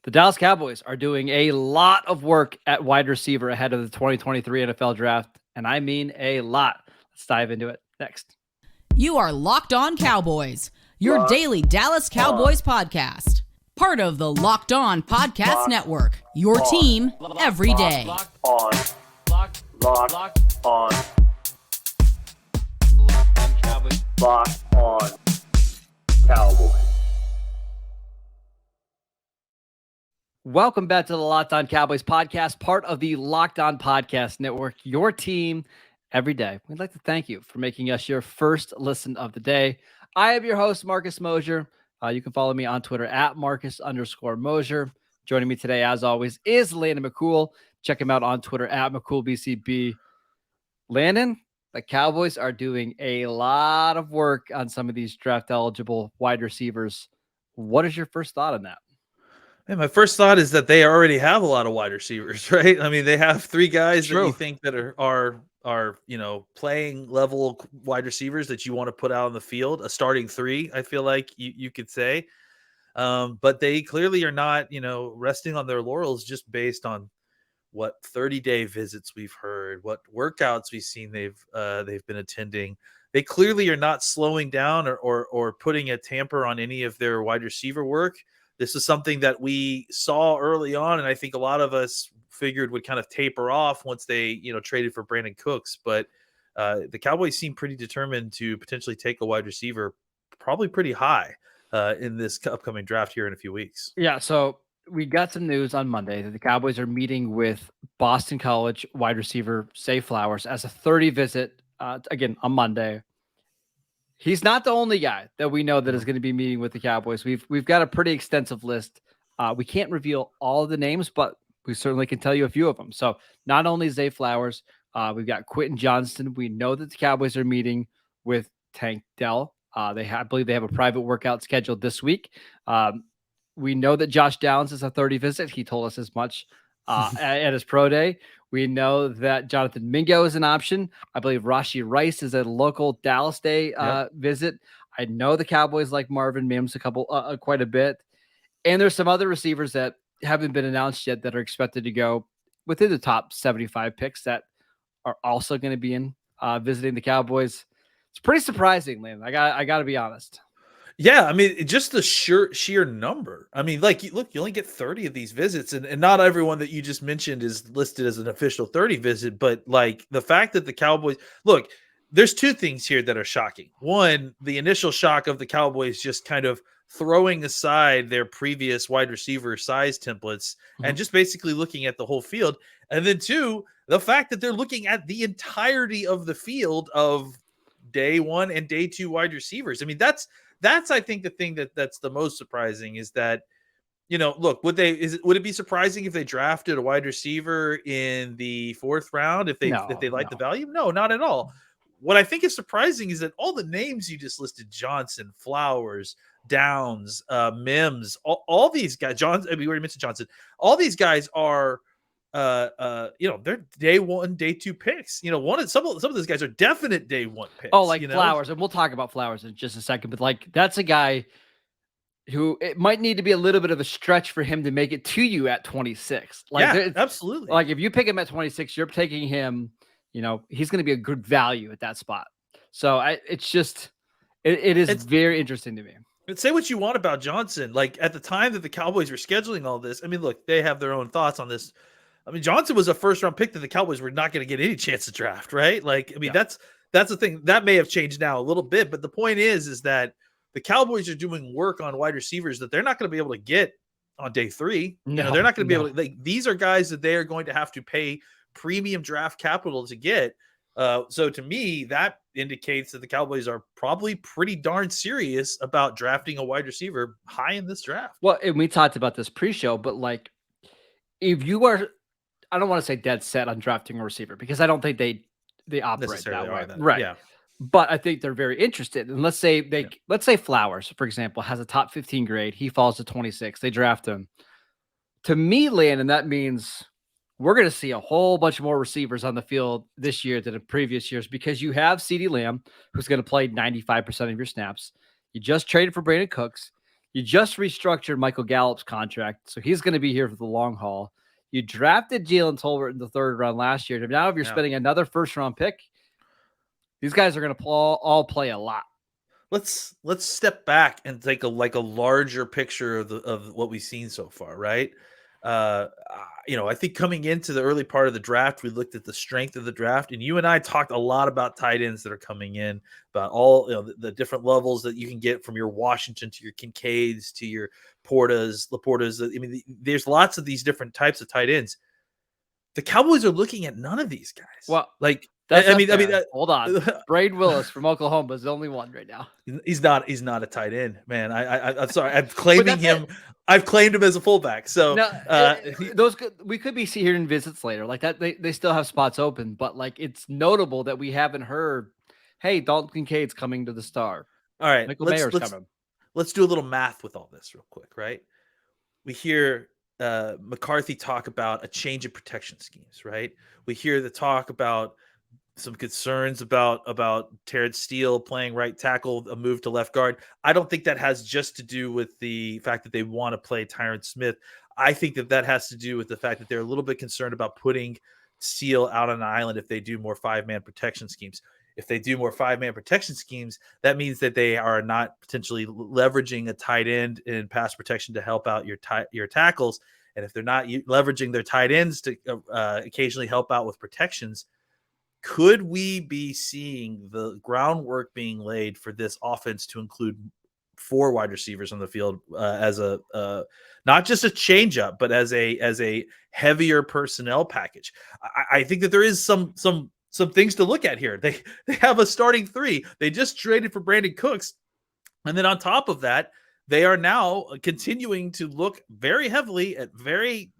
The Dallas Cowboys are doing a lot of work at wide receiver ahead of the 2023 NFL Draft, and I mean a lot. Let's dive into it next. You are Locked On Cowboys, your daily Dallas Cowboys podcast. Part of the Locked On Podcast Network, your team every day. Locked on Cowboys. Locked on Cowboys. Welcome back to the Locked On Cowboys podcast, part of the Locked On Podcast Network, your team every day. We'd like to thank you for making us your first listen of the day. I am your host, Marcus Mosher. You can follow me on Twitter at Marcus_Mosher. Joining me today, as always, is Landon McCool. Check him out on Twitter at McCoolBCB. Landon, the Cowboys are doing a lot of work on some of these draft-eligible wide receivers. What is your first thought on that? And my first thought is that they already have a lot of wide receivers, right? I mean, they have three guys that you think that are playing level wide receivers that you want to put out on the field, a starting three, I feel like you could say. But they clearly are not, resting on their laurels just based on what 30-day visits we've heard, what workouts we've seen they've been attending. They clearly are not slowing down or putting a tamper on any of their wide receiver work. This is something that we saw early on, and I think a lot of us figured would kind of taper off once they, traded for Brandon Cooks. But the Cowboys seem pretty determined to potentially take a wide receiver probably pretty high in this upcoming draft here in a few weeks. Yeah, so we got some news on Monday that the Cowboys are meeting with Boston College wide receiver Zay Flowers as a 30 visit, again, on Monday. He's not the only guy that we know that is going to be meeting with the Cowboys. We've got a pretty extensive list. We can't reveal all of the names, but we certainly can tell you a few of them. So not only Zay Flowers, we've got Quentin Johnston. We know that the Cowboys are meeting with Tank Dell. I believe they have a private workout scheduled this week. We know that Josh Downs is a 30 visit. He told us as much at his pro day. We know that Jonathan Mingo is an option. I believe Rashee Rice is a local Dallas Day visit. I know the Cowboys like Marvin Mims quite a bit. And there's some other receivers that haven't been announced yet that are expected to go within the top 75 picks that are also going to be in visiting the Cowboys. It's pretty surprising, Landon. I got to be honest. Yeah, I mean, just the sheer number. I mean, you only get 30 of these visits, and not everyone that you just mentioned is listed as an official 30 visit, but the fact that the Cowboys there's two things here that are shocking. One, the initial shock of the Cowboys just kind of throwing aside their previous wide receiver size templates and just basically looking at the whole field. And then two, the fact that they're looking at the entirety of the field of day one and day two wide receivers. I mean, that's I think the thing that's the most surprising is that, look, would it be surprising if they drafted a wide receiver in the fourth round if they like the value? No, not at all. What I think is surprising is that all the names you just listed, Johnson, Flowers, Downs, Mims, all these guys, we already mentioned Johnson. All these guys are they're day one, day two picks. Some of those guys are definite day one picks. Oh, Flowers, and we'll talk about Flowers in just a second. But that's a guy who it might need to be a little bit of a stretch for him to make it to you at 26. Absolutely. If you pick him at 26, you're taking him. He's going to be a good value at that spot. So it is very interesting to me. But say what you want about Johnson. At the time that the Cowboys were scheduling all this, I mean, look, they have their own thoughts on this. I mean, Johnson was a first-round pick that the Cowboys were not going to get any chance to draft, right? That's the thing. That may have changed now a little bit, but the point is that the Cowboys are doing work on wide receivers that they're not going to be able to get on day three. They're not going to be able to. These are guys that they are going to have to pay premium draft capital to get. So to me, that indicates that the Cowboys are probably pretty darn serious about drafting a wide receiver high in this draft. Well, and we talked about this pre-show, but if you are, I don't want to say dead set on drafting a receiver because I don't think they operate that way. Right. Yeah. But I think they're very interested. And let's say Flowers, for example, has a top 15 grade. He falls to 26. They draft him. To me, Landon, that means we're going to see a whole bunch more receivers on the field this year than in previous years because you have CeeDee Lamb, who's going to play 95% of your snaps. You just traded for Brandon Cooks. You just restructured Michael Gallup's contract, so he's going to be here for the long haul. You drafted Jalen Tolbert in the 3rd round last year. Now, if you're spending another 1st-round pick, these guys are going to all play a lot. Let's step back and take a larger picture of what we've seen so far, right? I think coming into the early part of the draft, we looked at the strength of the draft, and you and I talked a lot about tight ends that are coming in, about all the different levels that you can get from your Washington to your Kincaids to your Laportas. I mean, there's lots of these different types of tight ends. The Cowboys are looking at none of these guys. Well, hold on. Braid Willis from Oklahoma is the only one right now. He's not a tight end, man. I'm sorry. I'm claiming him. I've claimed him as a fullback. So we could be hearing visits later like that. They still have spots open, but like it's notable that we haven't heard, hey, Dalton Kincaid's coming to the Star. All right, Michael Mayer's coming. Let's do a little math with all this real quick, right? We hear McCarthy talk about a change in protection schemes, right? We hear the talk about some concerns about Terrence Steele playing right tackle, a move to left guard. I don't think that has just to do with the fact that they want to play Tyron Smith. I think that has to do with the fact that they're a little bit concerned about putting Steele out on an island if they do more 5-man protection schemes. If they do more 5-man protection schemes, that means that they are not potentially leveraging a tight end in pass protection to help out your tackles. And if they're not leveraging their tight ends to occasionally help out with protections, could we be seeing the groundwork being laid for this offense to include 4 wide receivers on the field as a not just a change up, but as a heavier personnel package? I think that there is some things to look at here. They have a starting 3. They just traded for Brandon Cooks, and then on top of that, they are now continuing to look very heavily at very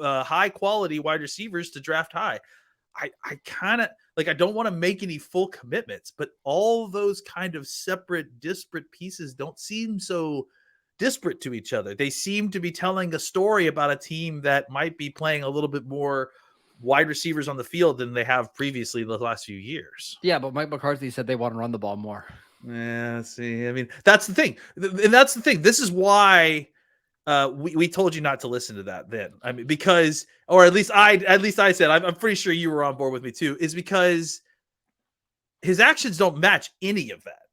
high quality wide receivers to draft high. I kind of I don't want to make any full commitments, but all those kind of separate, disparate pieces don't seem so disparate to each other. They seem to be telling a story about a team that might be playing a little bit more wide receivers on the field than they have previously the last few years. Yeah, but Mike McCarthy said they want to run the ball more. Yeah, see, I mean, that's the thing. And that's the thing. This is why we told you not to listen to that then. I mean, because, or at least I said, I'm pretty sure you were on board with me too, is because his actions don't match any of that.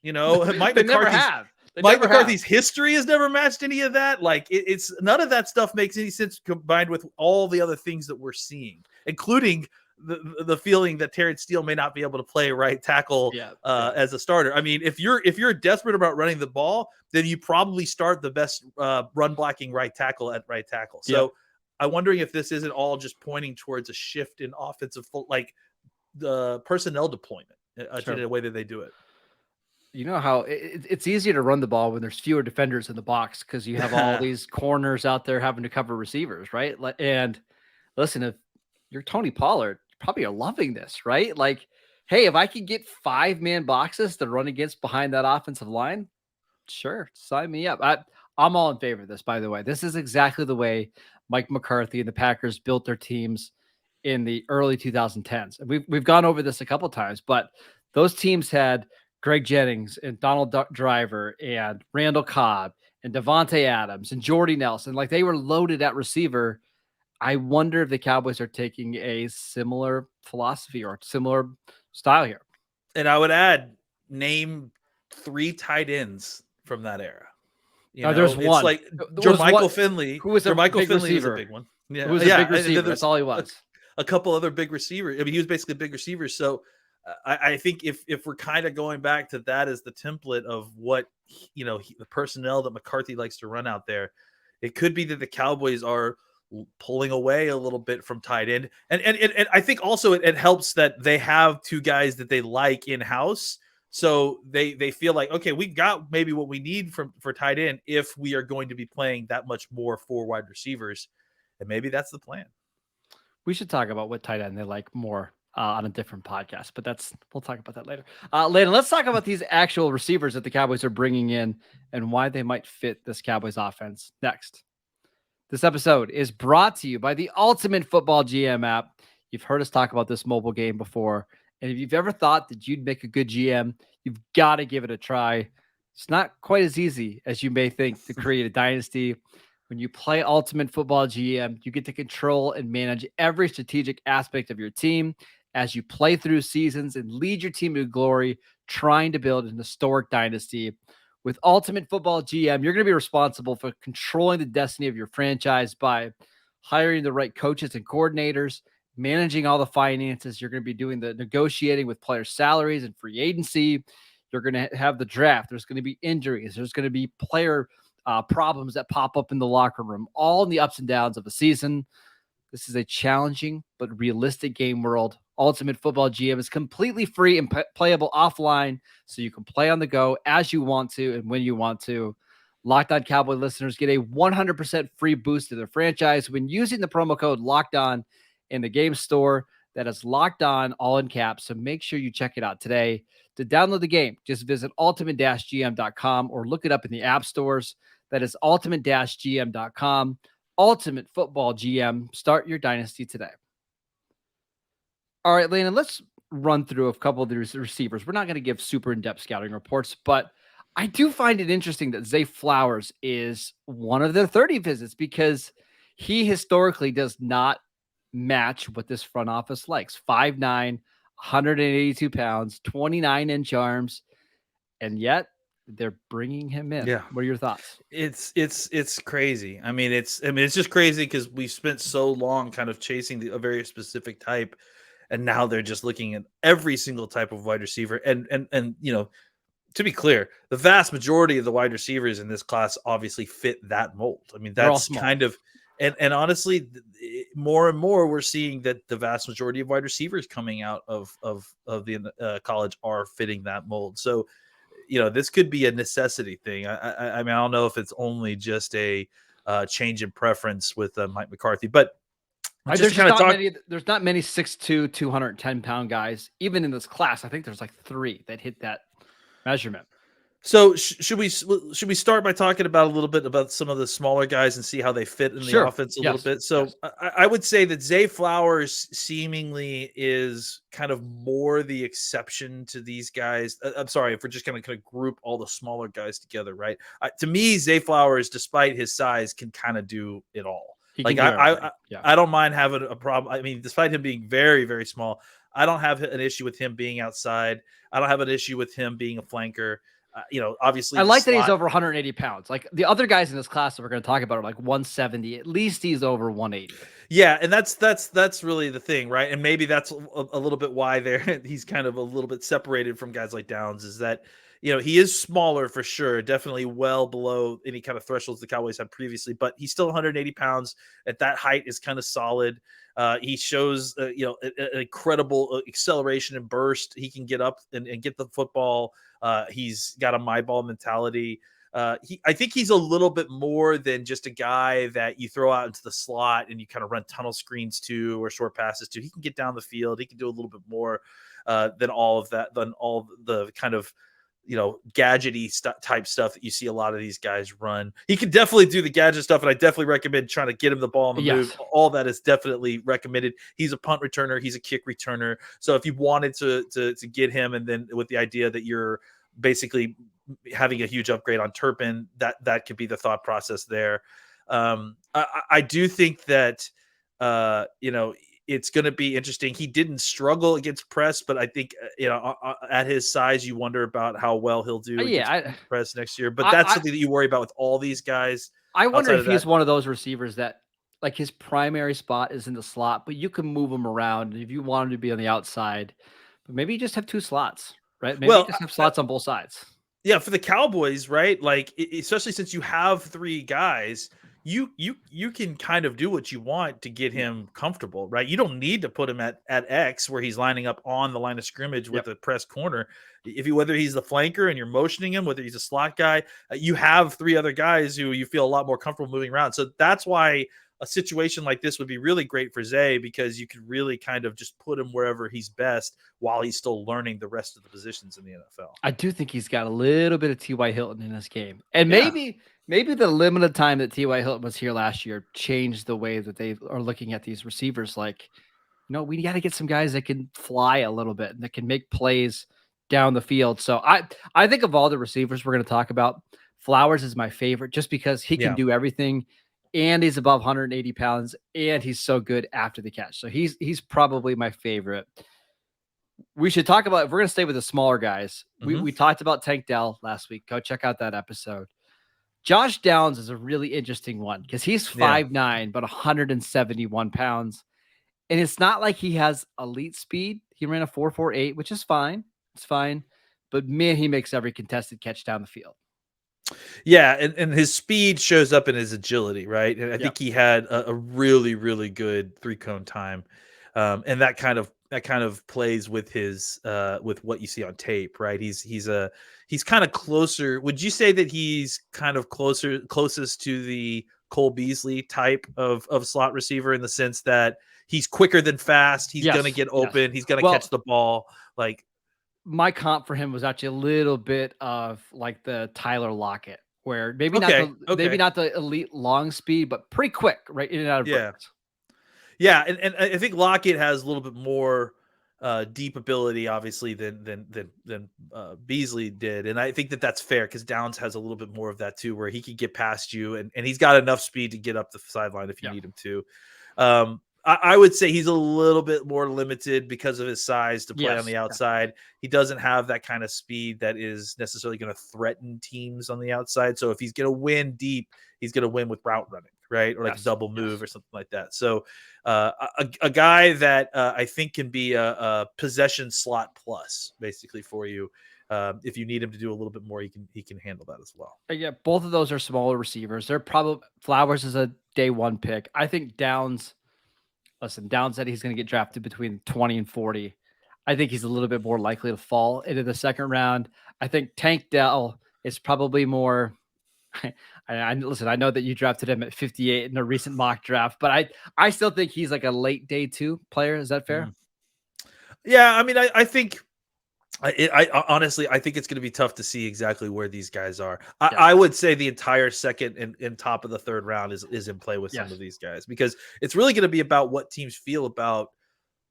You know, Mike McCarthy's history has never matched any of that. Like it's none of that stuff makes any sense combined with all the other things that we're seeing, including the feeling that Terrence Steele may not be able to play right tackle as a starter. I mean, if you're desperate about running the ball, then you probably start the best run blocking right tackle at right tackle. So I'm wondering if this isn't all just pointing towards a shift in offensive, like the personnel deployment to the way that they do it. You know how it's easier to run the ball when there's fewer defenders in the box because you have all these corners out there having to cover receivers, right? And listen, if you're Tony Pollard, you probably are loving this, right? Like, hey, if I could get 5-man boxes to run against behind that offensive line, sure, sign me up. I'm all in favor of this, by the way. This is exactly the way Mike McCarthy and the Packers built their teams in the early 2010s. We've gone over this a couple times, but those teams had Greg Jennings and Donald Driver and Randall Cobb and Devontae Adams and Jordy Nelson. Like they were loaded at receiver. I wonder if the Cowboys are taking a similar philosophy or similar style here. And I would add, name 3 tight ends from that era. There's one. Like Jermichael Finley. Who was a big receiver? Was a big one. Yeah, who was a big receiver. That's all he was. A couple other big receivers. I mean, he was basically a big receiver. So I think if we're kind of going back to that as the template of what, the personnel that McCarthy likes to run out there, it could be that the Cowboys are pulling away a little bit from tight end. And I think also it helps that they have 2 guys that they like in-house. So they feel like, okay, we've got maybe what we need for tight end if we are going to be playing that much more 4 wide receivers. And maybe that's the plan. We should talk about what tight end they like more on a different podcast, but we'll talk about that later. Landon, let's talk about these actual receivers that the Cowboys are bringing in and why they might fit this Cowboys offense next. This episode is brought to you by the Ultimate Football GM app. You've heard us talk about this mobile game before, and if you've ever thought that you'd make a good GM, you've got to give it a try. It's not quite as easy as you may think to create a dynasty. When you play Ultimate Football GM, you get to control and manage every strategic aspect of your team as you play through seasons and lead your team to glory, trying to build an historic dynasty. With Ultimate Football GM, you're going to be responsible for controlling the destiny of your franchise by hiring the right coaches and coordinators, managing all the finances. You're going to be doing the negotiating with players' salaries and free agency. You're going to have the draft. There's going to be injuries. There's going to be player problems that pop up in the locker room, all in the ups and downs of the season. This is a challenging but realistic game world. Ultimate Football GM is completely free and playable offline, so you can play on the go as you want to and when you want to. Locked On Cowboy listeners get a 100% free boost to their franchise when using the promo code Locked On in the game store. That is Locked On, all in caps. So make sure you check it out today. To download the game, just visit ultimate-gm.com or look it up in the app stores. That is ultimate-gm.com. Ultimate Football GM. Start your dynasty today. All right, Landon, let's run through a couple of the receivers. We're not going to give super in-depth scouting reports, but I do find it interesting that Zay Flowers is one of their 30 visits because he historically does not match what this front office likes. 5'9", 182 pounds, 29-inch arms, and yet they're bringing him in. Yeah. What are your thoughts? It's crazy. I mean, it's just crazy because we've spent so long kind of chasing a very specific type, and now they're just looking at every single type of wide receiver. And you know, to be clear, the vast majority of the wide receivers in this class obviously fit that mold. I mean, that's kind of, and honestly, more and more we're seeing that the vast majority of wide receivers coming out of the college are fitting that mold. So, you know, this could be a necessity thing. I mean, I don't know if it's only just a change in preference with Mike McCarthy, but there's not many 6'2", 210-pound guys, even in this class. I think there's like 3 that hit that measurement. So should we start by talking about a little bit about some of the smaller guys and see how they fit in the offense a little bit? So I would say that Zay Flowers seemingly is kind of more the exception to these guys. I'm sorry if we're just going to kind of group all the smaller guys together, right? To me, Zay Flowers, despite his size, can kind of do it all. Like I don't mind having a problem. I mean, despite him being very, very small, I don't have an issue with him being outside. I don't have an issue with him being a flanker. You know, obviously, I like that he's over 180 pounds. Like the other guys in this class that we're going to talk about are like 170. At least he's over 180. Yeah, and that's really the thing, right? And maybe that's a little bit why he's kind of a little bit separated from guys like Downs, is that, you know, he is smaller for sure, definitely well below any kind of thresholds the Cowboys had previously, but he's still 180 pounds at that height is kind of solid. He shows, you know, an incredible acceleration and burst. He can get up and get the football. He's got a my ball mentality. I think he's a little bit more than just a guy that you throw out into the slot and you kind of run tunnel screens to or short passes to. He can get down the field. He can do a little bit more than all of that, than all the kind of, you know, gadgety type stuff that you see a lot of these guys run. He can definitely do the gadget stuff, and I definitely recommend trying to get him the ball on the move. All that is definitely recommended. He's a punt returner. He's a kick returner. So if you wanted to get him, and then with the idea that you're basically having a huge upgrade on Turpin, that could be the thought process there. I do think that, you know, it's going to be interesting. He didn't struggle against press, but I think, you know, at his size, you wonder about how well he'll do against press next year. But that's something that you worry about with all these guys. I wonder if he's one of those receivers that, like, his primary spot is in the slot, but you can move him around if you want him to be on the outside. But maybe you just have 2 slots, right? Maybe you just have slots on both sides. Yeah, for the Cowboys, right? Like, especially since you have 3 guys, you can kind of do what you want to get him comfortable, right? You don't need to put him at X where he's lining up on the line of scrimmage with a press corner. Whether he's the flanker and you're motioning him, whether he's a slot guy, you have 3 other guys who you feel a lot more comfortable moving around. So that's why a situation like this would be really great for Zay, because you could really kind of just put him wherever he's best while he's still learning the rest of the positions in the NFL. I do think he's got a little bit of T.Y. Hilton in this game. And maybe the limited time that T.Y. Hilton was here last year changed the way that they are looking at these receivers. Like, you know, we got to get some guys that can fly a little bit and that can make plays down the field. So I think of all the receivers we're going to talk about, Flowers is my favorite just because he can do everything, and he's above 180 pounds, and he's so good after the catch. So he's probably my favorite. We should talk about, if we're going to stay with the smaller guys, we talked about Tank Dell last week. Go check out that episode. Josh Downs is a really interesting one because he's 5'9", but 171 pounds. And it's not like he has elite speed. He ran a 4.48, which is fine. It's fine. But man, he makes every contested catch down the field. Yeah, and his speed shows up in his agility, right? And I think he had a really, really good 3-cone time. And that kind of plays with his with what you see on tape, right? He's kind of closer. Would you say that he's kind of closest to the Cole Beasley type of slot receiver in the sense that he's quicker than fast, he's gonna get open, he's gonna catch the ball? Like, my comp for him was actually a little bit of like the Tyler Lockett, where maybe maybe not the elite long speed, but pretty quick, right in and out of breaks. Yeah, and I think Lockett has a little bit more deep ability, obviously, than Beasley did, and I think that that's fair because Downs has a little bit more of that too, where he can get past you, and he's got enough speed to get up the sideline if you need him to. I would say he's a little bit more limited because of his size to play on the outside. He doesn't have that kind of speed that is necessarily going to threaten teams on the outside. So if he's going to win deep, he's going to win with route running, right? Or like a double move or something like that. So a guy that I think can be a possession slot plus basically for you. If you need him to do a little bit more, he can handle that as well. Yeah, both of those are smaller receivers. They're probably, Flowers is a day one pick. I think Downs said he's going to get drafted between 20 and 40. I think he's a little bit more likely to fall into the second round. I think Tank Dell is probably more. I know that you drafted him at 58 in a recent mock draft, but I still think he's like a late day 2 player. Is that fair? Yeah, I mean, I think. I honestly, I think it's going to be tough to see exactly where these guys are. I would say the entire second and top of the third round is in play with some of these guys, because it's really going to be about what teams feel about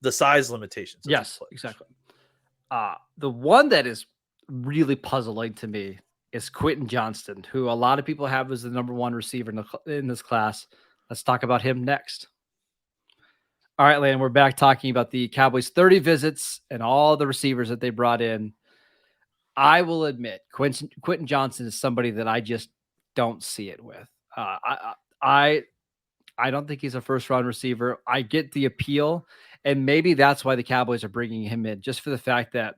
the size limitations. Yes, exactly. The one that is really puzzling to me is Quentin Johnston, who a lot of people have as the number 1 receiver in this class. Let's talk about him next. All right, Landon, we're back talking about the Cowboys' 30 visits and all the receivers that they brought in. I will admit, Quentin Johnston is somebody that I just don't see it with. I don't think he's a first-round receiver. I get the appeal, and maybe that's why the Cowboys are bringing him in, just for the fact that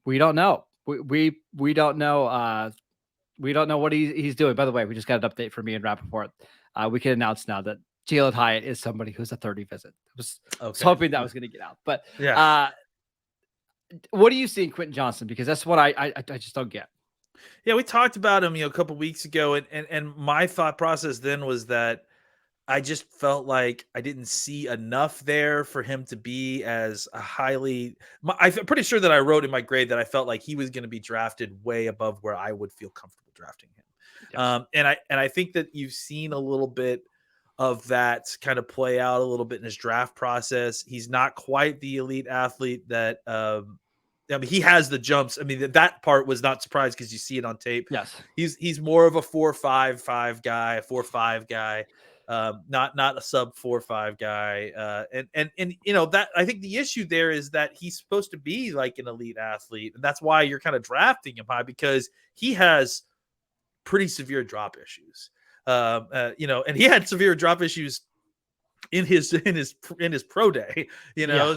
we don't know. We don't know. We don't know what he's doing. By the way, we just got an update from me and Rappaport. We can announce now that Jalin Hyatt is somebody who's a 30 visit. I was hoping that was going to get out, but what do you see in Quentin Johnston? Because that's what I just don't get. Yeah, we talked about him, a couple weeks ago, and my thought process then was that I just felt like I didn't see enough there for him to be as a highly. I'm pretty sure that I wrote in my grade that I felt like he was going to be drafted way above where I would feel comfortable drafting him. Yes. And I think that you've seen a little bit of that kind of play out a little bit in his draft process. He's not quite the elite athlete that I mean, he has the jumps. I mean, that part was not surprised because you see it on tape. Yes. He's more of a 4.55 guy, a 4.5 guy, not a sub 4.5 guy. And that I think the issue there is that he's supposed to be like an elite athlete. And that's why you're kind of drafting him high, because he has pretty severe drop issues. And he had severe drop issues in his pro day,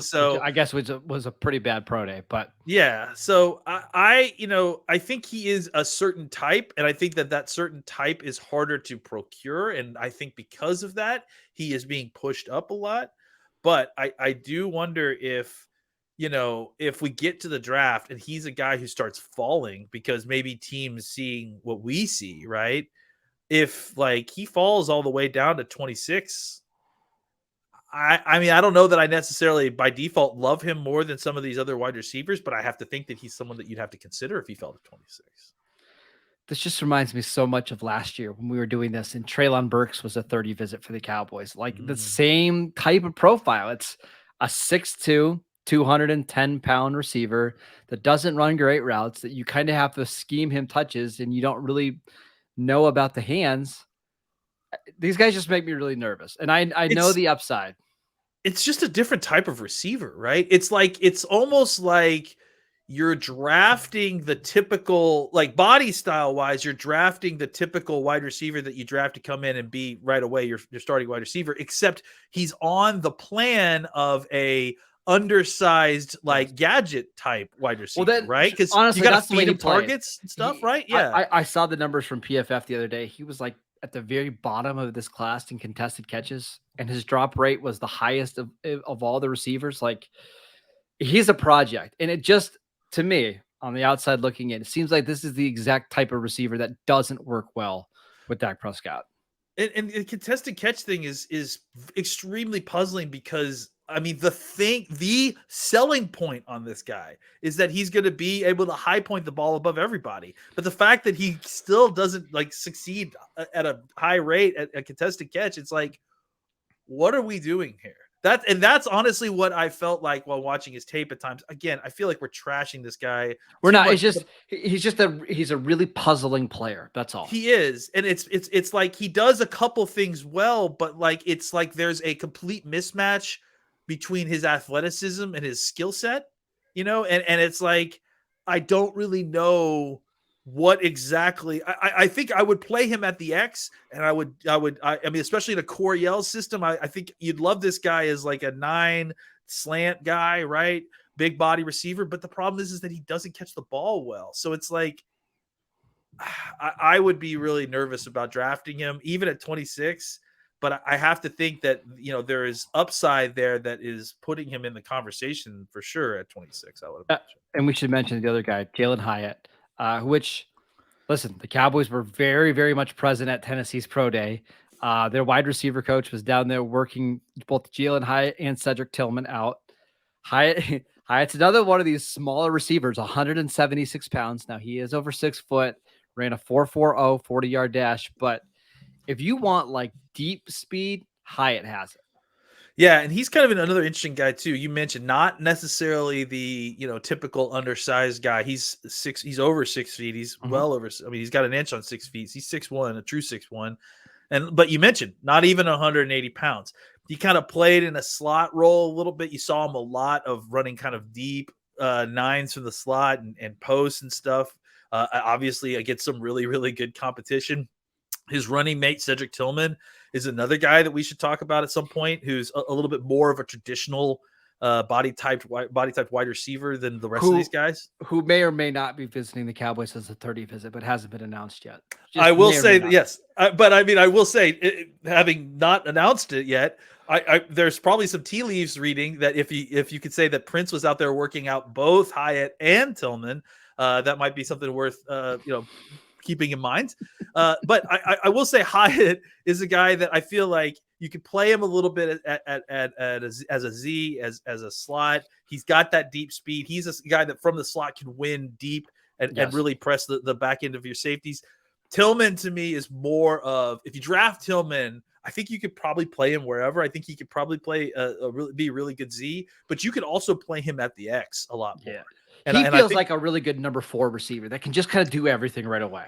so I guess it was a pretty bad pro day, but yeah. So I think he is a certain type, and I think that certain type is harder to procure. And I think because of that, he is being pushed up a lot. But I do wonder if we get to the draft and he's a guy who starts falling because maybe teams seeing what we see, right? If like he falls all the way down to 26, I mean, I don't know that I necessarily by default love him more than some of these other wide receivers, but I have to think that he's someone that you'd have to consider if he fell to 26. This just reminds me so much of last year when we were doing this, and Treylon Burks was a 30 visit for the Cowboys. Like the same type of profile. It's a 6'2", 210-pound receiver that doesn't run great routes, that you kind of have to scheme him touches and you don't really know about the hands. These guys just make me really nervous. And I know It's the upside. it's just a different type of receiver, right? It's almost like you're drafting the typical, like body style wise, you're drafting the typical wide receiver that you draft to come in and be right away your starting wide receiver, except he's on the plan of a undersized like gadget type wide receiver, Well, then, right? Because honestly, you got to that's the way feed he him plays. targets and stuff, He- right? Yeah. I saw the numbers from PFF the other day. He was like at the very bottom of this class in contested catches, and his drop rate was the highest of all the receivers. Like, he's a project, and it just, to me, on the outside looking in, it seems like this is the exact type of receiver that doesn't work well with Dak Prescott. And the contested catch thing is extremely puzzling because I mean the selling point on this guy is that he's going to be able to high point the ball above everybody. But the fact that he still doesn't like succeed at a high rate at a contested catch, it's like, what are we doing here? That's honestly what I felt like while watching his tape at times. Again, I feel like we're trashing this guy. We're too not. much. It's just he's a really puzzling player. That's all. He is, and it's like he does a couple things well, but like it's like there's a complete mismatch between his athleticism and his skill set, and it's like I don't really know what exactly. I think I would play him at the X, and I mean, especially in a core yell system, I think you'd love this guy as like a 9 slant guy, right? Big body receiver, but the problem is that he doesn't catch the ball well, so it's like. I would be really nervous about drafting him even at 26, but I have to think that, there is upside there that is putting him in the conversation for sure at 26. I would imagine. And we should mention the other guy, Jalin Hyatt, which, listen, the Cowboys were very, very much present at Tennessee's pro day. Their wide receiver coach was down there working both Jalin Hyatt and Cedric Tillman out. Hyatt's another one of these smaller receivers, 176 pounds. Now, he is over 6 foot. Ran a 4.40 40-yard dash, but if you want like deep speed, Hyatt has it. Yeah, and he's kind of another interesting guy too. You mentioned not necessarily the typical undersized guy. He's over 6 feet. He's well over. I mean, he's got an inch on 6 feet. He's 6'1", a true 6'1", but you mentioned not even 180 pounds. He kind of played in a slot role a little bit. You saw him a lot of running kind of deep nines from the slot and posts and stuff. Obviously, against some really, really good competition. His running mate, Cedric Tillman, is another guy that we should talk about at some point, who's a little bit more of a traditional body type wide receiver than the rest of these guys. Who may or may not be visiting the Cowboys as a 30 visit, but hasn't been announced yet. I will say that, yes. But I mean, I will say, having not announced it yet, there's probably some tea leaves reading that if you could say that Prince was out there working out both Hyatt and Tillman, that might be something worth keeping in mind. But I will say Hyatt is a guy that I feel like you could play him a little bit as a Z, as a slot. He's got that deep speed. He's a guy that from the slot can win deep and really press the back end of your safeties. Tillman to me is more of, if you draft Tillman, I think you could probably play him wherever. I think he could probably play be a really good Z, but you could also play him at the X a lot more. Yeah. He feels like a really good number 4 receiver that can just kind of do everything right away.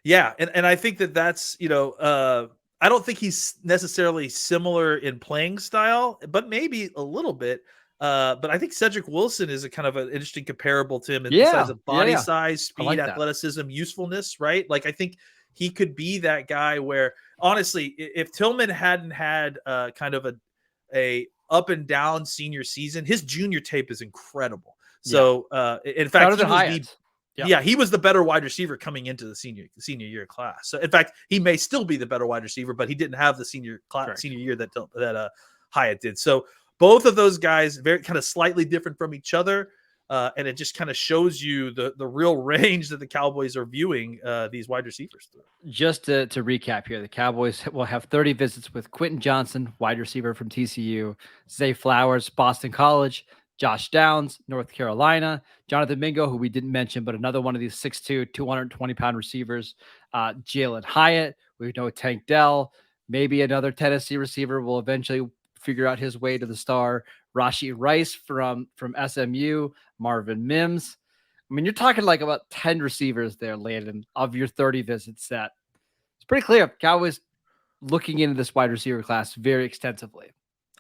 Yeah, and I think that's, I don't think he's necessarily similar in playing style, but maybe a little bit. But I think Cedric Wilson is a kind of an interesting comparable to him in the size of body size, speed, athleticism, usefulness, right? Like I think he could be that guy where, honestly, if Tillman hadn't had kind of a up and down senior season, his junior tape is incredible. So, in fact, he was the better wide receiver coming into the senior year class. So, in fact, he may still be the better wide receiver, but he didn't have the senior year that Hyatt did. So, both of those guys very kind of slightly different from each other, and it just kind of shows you the real range that the Cowboys are viewing these wide receivers through. Just to recap here, the Cowboys will have 30 visits with Quentin Johnston, wide receiver from TCU, Zay Flowers, Boston College, Josh Downs, North Carolina, Jonathan Mingo, who we didn't mention, but another one of these 6'2", 220-pound receivers, Jalin Hyatt. We know Tank Dell, maybe another Tennessee receiver will eventually figure out his way to the star. Rashee Rice from SMU, Marvin Mims. I mean, you're talking like about 10 receivers there, Landon, of your 30 visit set. It's pretty clear. Cowboys looking into this wide receiver class very extensively.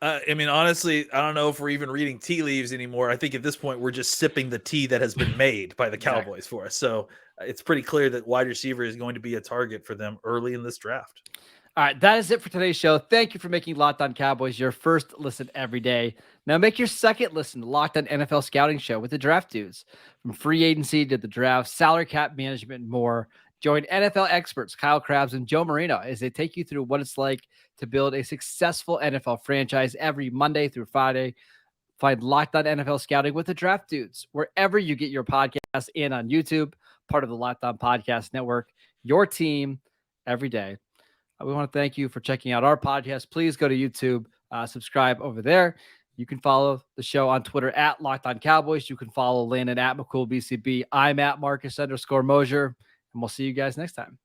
I mean, honestly, I don't know if we're even reading tea leaves anymore. I think at this point we're just sipping the tea that has been made by the Cowboys for us. So it's pretty clear that wide receiver is going to be a target for them early in this draft. All right, that is it for today's show. Thank you for making Locked On Cowboys your first listen every day. Now make your second listen to Locked On NFL Scouting Show with the Draft Dudes. From free agency to the draft, salary cap management, and more. Join NFL experts Kyle Krabs and Joe Marino as they take you through what it's like to build a successful NFL franchise every Monday through Friday. Find Locked On NFL Scouting with the Draft Dudes wherever you get your podcast and on YouTube, part of the Locked On Podcast Network, your team every day. We want to thank you for checking out our podcast. Please go to YouTube, subscribe over there. You can follow the show on Twitter at Locked On Cowboys. You can follow Landon at McCool BCB. I'm at Marcus _Mosher. And we'll see you guys next time.